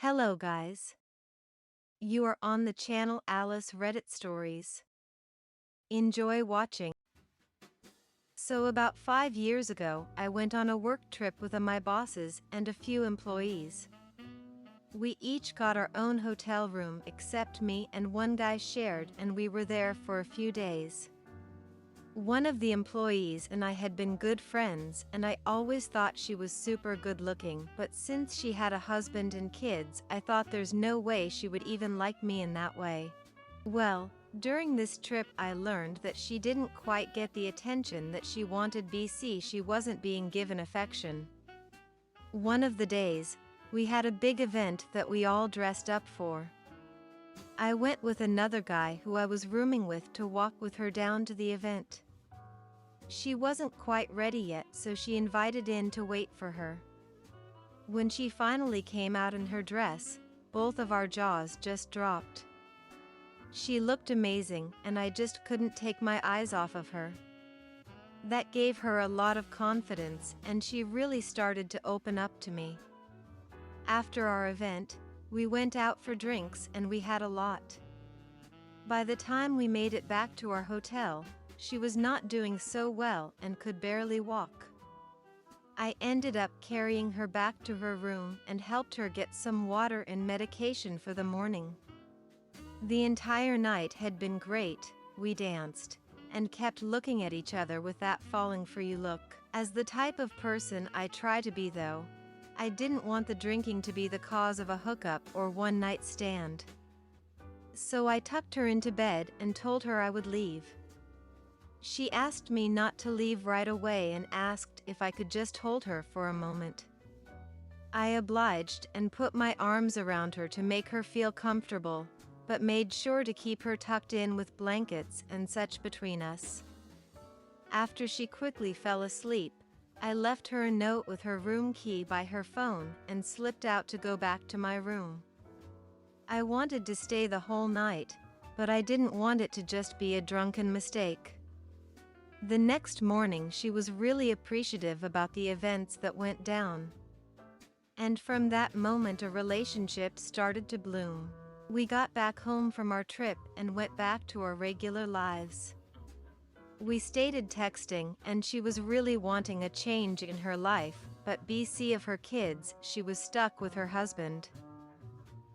Hello guys. You are on the channel Alice Reddit Stories. Enjoy watching. So about 5 years ago, I went on a work trip with my bosses and a few employees. We each got our own hotel room except me and one guy shared, and we were there for a few days. One of the employees and I had been good friends, and I always thought she was super good looking, but since she had a husband and kids, I thought there's no way she would even like me in that way. Well, during this trip I learned that she didn't quite get the attention that she wanted. She wasn't being given affection. One of the days, we had a big event that we all dressed up for. I went with another guy who I was rooming with to walk with her down to the event. She wasn't quite ready yet, so she invited in to wait for her. When she finally came out in her dress, both of our jaws just dropped. She looked amazing, and I just couldn't take my eyes off of her. That gave her a lot of confidence, and she really started to open up to me. After our event, we went out for drinks and we had a lot. By the time we made it back to our hotel, she was not doing so well and could barely walk. I ended up carrying her back to her room and helped her get some water and medication for the morning. The entire night had been great. We danced and kept looking at each other with that falling for you look. As the type of person I try to be though, I didn't want the drinking to be the cause of a hookup or one-night stand. So I tucked her into bed and told her I would leave. She asked me not to leave right away and asked if I could just hold her for a moment. I obliged and put my arms around her to make her feel comfortable, but made sure to keep her tucked in with blankets and such between us. After she quickly fell asleep, I left her a note with her room key by her phone and slipped out to go back to my room. I wanted to stay the whole night, but I didn't want it to just be a drunken mistake. The next morning she was really appreciative about the events that went down. And from that moment a relationship started to bloom. We got back home from our trip and went back to our regular lives. We stayed texting, and she was really wanting a change in her life, but because of her kids, she was stuck with her husband.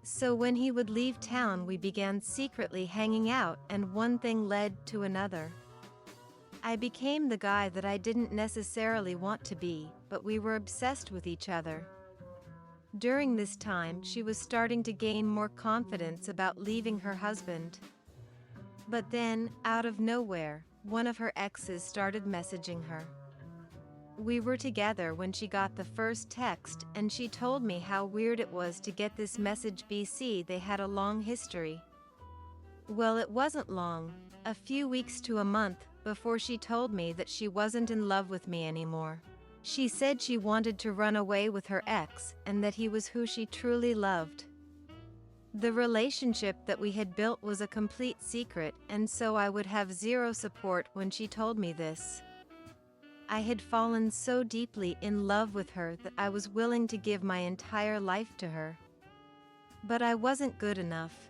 So when he would leave town we began secretly hanging out, and one thing led to another. I became the guy that I didn't necessarily want to be, but we were obsessed with each other. During this time she was starting to gain more confidence about leaving her husband. But then, out of nowhere, one of her exes started messaging her. We were together when she got the first text, and she told me how weird it was to get this message because they had a long history. Well, it wasn't long, a few weeks to a month, before she told me that she wasn't in love with me anymore. She said she wanted to run away with her ex and that he was who she truly loved. The relationship that we had built was a complete secret, and so I would have zero support when she told me this. I had fallen so deeply in love with her that I was willing to give my entire life to her. But I wasn't good enough.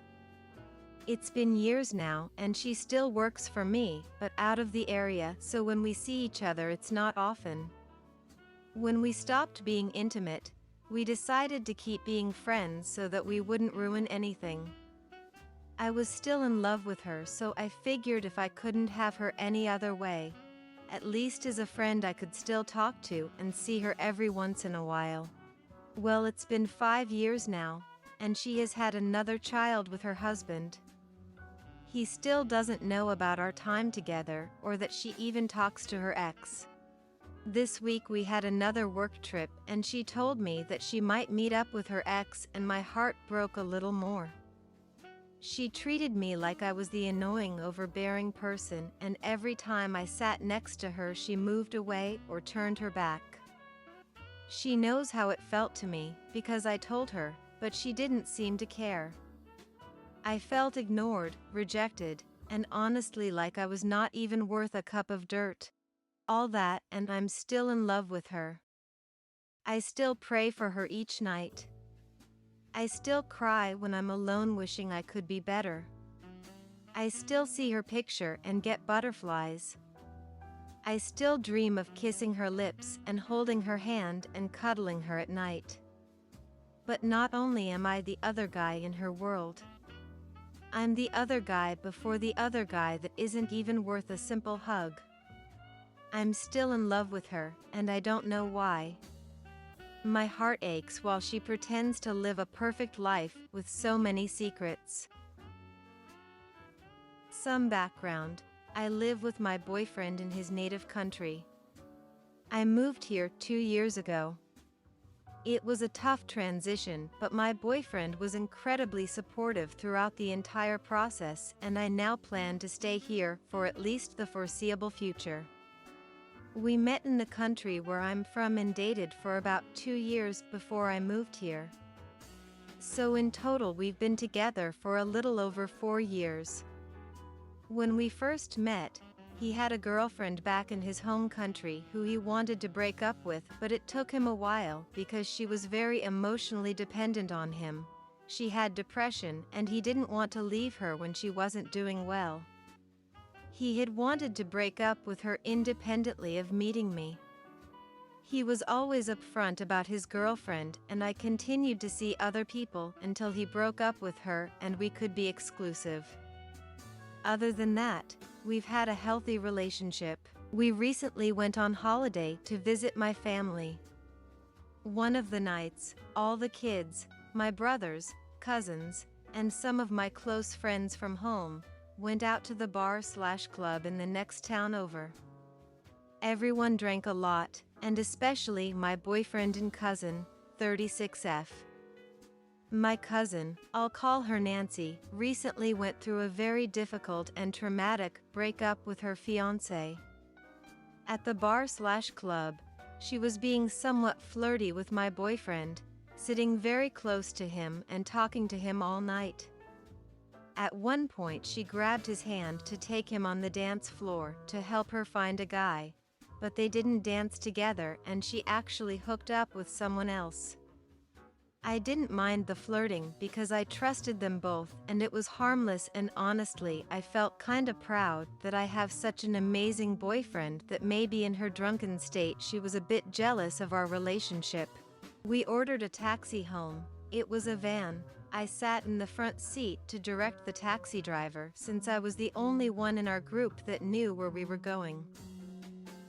It's been years now, and she still works for me, but out of the area, so when we see each other it's not often. When we stopped being intimate, we decided to keep being friends so that we wouldn't ruin anything. I was still in love with her, so I figured if I couldn't have her any other way, at least as a friend I could still talk to and see her every once in a while. Well, it's been 5 years now, and she has had another child with her husband. He still doesn't know about our time together or that she even talks to her ex. This week we had another work trip, and she told me that she might meet up with her ex, and my heart broke a little more. She treated me like I was the annoying, overbearing person, and every time I sat next to her she moved away or turned her back. She knows how it felt to me, because I told her, but she didn't seem to care. I felt ignored, rejected, and honestly like I was not even worth a cup of dirt. All that, and I'm still in love with her. I still pray for her each night. I still cry when I'm alone wishing I could be better. I still see her picture and get butterflies. I still dream of kissing her lips and holding her hand and cuddling her at night. But not only am I the other guy in her world, I'm the other guy before the other guy that isn't even worth a simple hug. I'm still in love with her, and I don't know why. My heart aches while she pretends to live a perfect life with so many secrets. Some background. I live with my boyfriend in his native country. I moved here 2 years ago. It was a tough transition, but my boyfriend was incredibly supportive throughout the entire process, and I now plan to stay here for at least the foreseeable future. We met in the country where I'm from and dated for about 2 years before I moved here. So in total we've been together for a little over 4 years. When we first met, he had a girlfriend back in his home country who he wanted to break up with, but it took him a while because she was very emotionally dependent on him. She had depression and he didn't want to leave her when she wasn't doing well. He had wanted to break up with her independently of meeting me. He was always upfront about his girlfriend, and I continued to see other people until he broke up with her and we could be exclusive. Other than that, we've had a healthy relationship. We recently went on holiday to visit my family. One of the nights, all the kids, my brothers, cousins, and some of my close friends from home, went out to the bar/club in the next town over. Everyone drank a lot, and especially my boyfriend and cousin, 36F. My cousin, I'll call her Nancy, recently went through a very difficult and traumatic breakup with her fiancé. At the bar/club, she was being somewhat flirty with my boyfriend, sitting very close to him and talking to him all night. At one point she grabbed his hand to take him on the dance floor to help her find a guy, but they didn't dance together and she actually hooked up with someone else. I didn't mind the flirting because I trusted them both and it was harmless, and honestly I felt kinda proud that I have such an amazing boyfriend that maybe in her drunken state she was a bit jealous of our relationship. We ordered a taxi home. It was a van. I sat in the front seat to direct the taxi driver since I was the only one in our group that knew where we were going.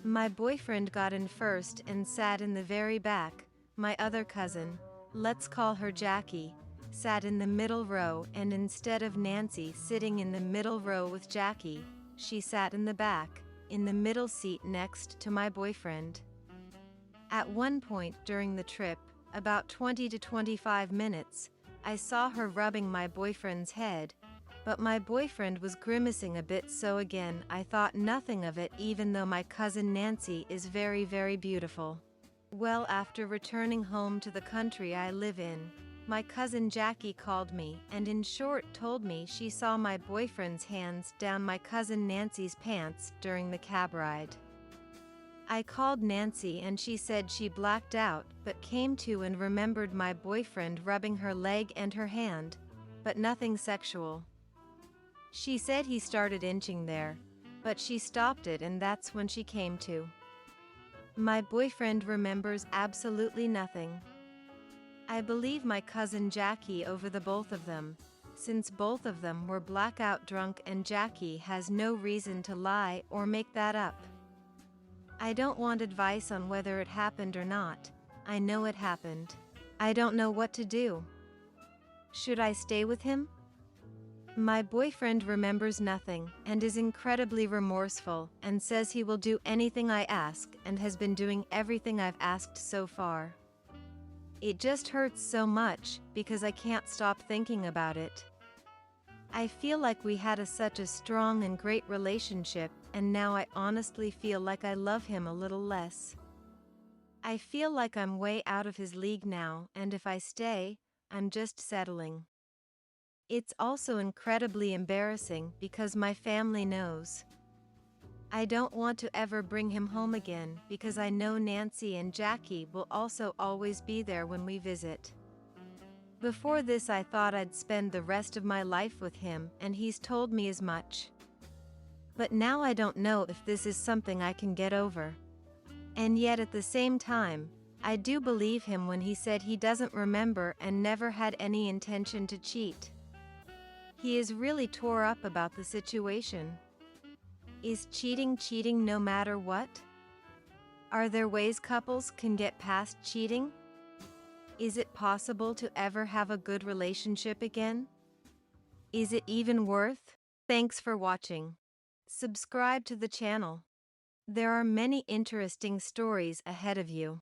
My boyfriend got in first and sat in the very back. My other cousin, let's call her Jackie, sat in the middle row, and instead of Nancy sitting in the middle row with Jackie, she sat in the back, in the middle seat next to my boyfriend. At one point during the trip, about 20 to 25 minutes, I saw her rubbing my boyfriend's head, but my boyfriend was grimacing a bit, so again I thought nothing of it, even though my cousin Nancy is very, very beautiful. Well, after returning home to the country I live in, my cousin Jackie called me and in short told me she saw my boyfriend's hands down my cousin Nancy's pants during the cab ride. I called Nancy and she said she blacked out but came to and remembered my boyfriend rubbing her leg and her hand, but nothing sexual. She said he started inching there, but she stopped it, and that's when she came to. My boyfriend remembers absolutely nothing. I believe my cousin Jackie over the both of them, since both of them were blackout drunk and Jackie has no reason to lie or make that up. I don't want advice on whether it happened or not. I know it happened. I don't know what to do. Should I stay with him? My boyfriend remembers nothing and is incredibly remorseful and says he will do anything I ask and has been doing everything I've asked so far. It just hurts so much because I can't stop thinking about it. I feel like we had such a strong and great relationship, and now I honestly feel like I love him a little less. I feel like I'm way out of his league now, and if I stay, I'm just settling. It's also incredibly embarrassing because my family knows. I don't want to ever bring him home again because I know Nancy and Jackie will also always be there when we visit. Before this, I thought I'd spend the rest of my life with him, and he's told me as much. But now I don't know if this is something I can get over. And yet at the same time, I do believe him when he said he doesn't remember and never had any intention to cheat. He is really tore up about the situation. Is cheating cheating no matter what? Are there ways couples can get past cheating? Is it possible to ever have a good relationship again? Is it even worth? Thanks for watching. Subscribe to the channel. There are many interesting stories ahead of you.